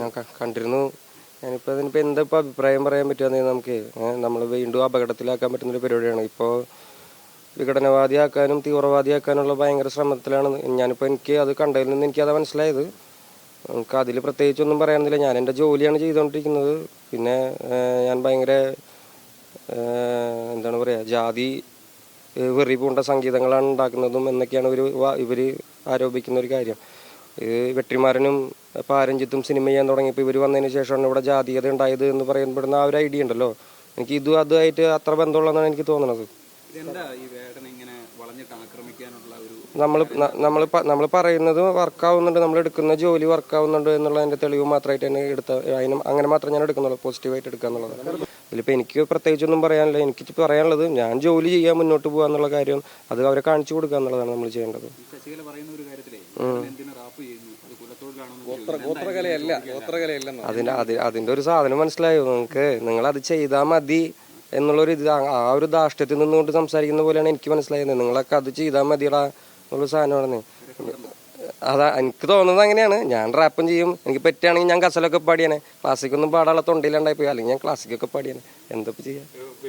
ഞാൻ കണ്ടിരുന്നു. ഞാനിപ്പോൾ അതിനിപ്പോൾ എന്താ ഇപ്പോൾ അഭിപ്രായം പറയാൻ പറ്റുക? നമുക്ക് നമ്മൾ വീണ്ടും അപകടത്തിലാക്കാൻ പറ്റുന്നൊരു പരിപാടിയാണ്. ഇപ്പോൾ വിഘടനവാദിയാക്കാനും തീവ്രവാദിയാക്കാനുള്ള ഭയങ്കര ശ്രമത്തിലാണ് ഞാനിപ്പോൾ. എനിക്ക് അത് കണ്ടതിൽ നിന്ന് എനിക്കത് മനസ്സിലായത്. നമുക്ക് അതിൽ പ്രത്യേകിച്ചൊന്നും പറയാനില്ല. ഞാൻ എൻ്റെ ജോലിയാണ് ചെയ്തുകൊണ്ടിരിക്കുന്നത്. പിന്നെ ഞാൻ ഭയങ്കര എന്താണ് പറയുക, ജാതി വെറി പൂണ്ട സംഗീതങ്ങളാണ് ഉണ്ടാക്കുന്നതും എന്നൊക്കെയാണ് ഇവർ ആരോപിക്കുന്ന ഒരു കാര്യം. വെട്രിമാരനും പാരഞ്ജിത്തും സിനിമ ചെയ്യാൻ തുടങ്ങിയപ്പോൾ ഇവർ വന്നതിന് ശേഷമാണ് ഇവിടെ ജാതീയത ഉണ്ടായത് എന്ന് പറയപ്പെടുന്ന ആ ഒരു ഐഡിയ ഉണ്ടല്ലോ. എനിക്ക് അതുമായിട്ട് അത്ര ബന്ധമുള്ളതെന്നാണ് എനിക്ക് തോന്നുന്നത്. നമ്മൾ പറയുന്നത് വർക്കാവുന്നുണ്ട്, നമ്മൾ എടുക്കുന്ന ജോലി വർക്കാവുന്നുണ്ട് എന്നുള്ളതിൻ്റെ തെളിവ് മാത്രമായിട്ട് തന്നെ അങ്ങനെ മാത്രം ഞാൻ എടുക്കുന്നുള്ളൂ, പോസിറ്റീവായിട്ട് എടുക്കുക എന്നുള്ളതാണ്. ഇതിലിപ്പോൾ എനിക്ക് പ്രത്യേകിച്ചൊന്നും പറയാനില്ല. എനിക്ക് പറയാനുള്ളത് ഞാൻ ജോലി ചെയ്യാൻ മുന്നോട്ട് പോകുക എന്നുള്ള കാര്യം അത് അവരെ കാണിച്ചു കൊടുക്കുക എന്നുള്ളതാണ് നമ്മൾ ചെയ്യേണ്ടത്. അതിൻ്റെ ഒരു സാധനം മനസ്സിലായോ നിങ്ങൾക്ക്? നിങ്ങളത് ചെയ്താൽ മതി എന്നുള്ളൊരു ആ ഒരു ധാർഷ്ട്യത്തിൽ നിന്നുകൊണ്ട് സംസാരിക്കുന്ന പോലെയാണ് എനിക്ക് മനസ്സിലായത്. നിങ്ങളൊക്കെ അത് ചെയ്താൽ മതിയടാ എന്നുള്ള സാധനമാണ്. അതാ എനിക്ക് തോന്നുന്നത് അങ്ങനെയാണ്. ഞാൻ റാപ്പും ചെയ്യും, എനിക്ക് പറ്റുകയാണെങ്കിൽ ഞാൻ ഗസലൊക്കെ പാടിയാനെ. ക്ലാസിക്കൊന്നും പാടാനുള്ള തൊണ്ടയിലുണ്ടായിപ്പോയി, അല്ലെങ്കിൽ ഞാൻ ക്ലാസിക്കൊക്കെ പാടിയാനെ. എന്തൊക്കെ ചെയ്യാം.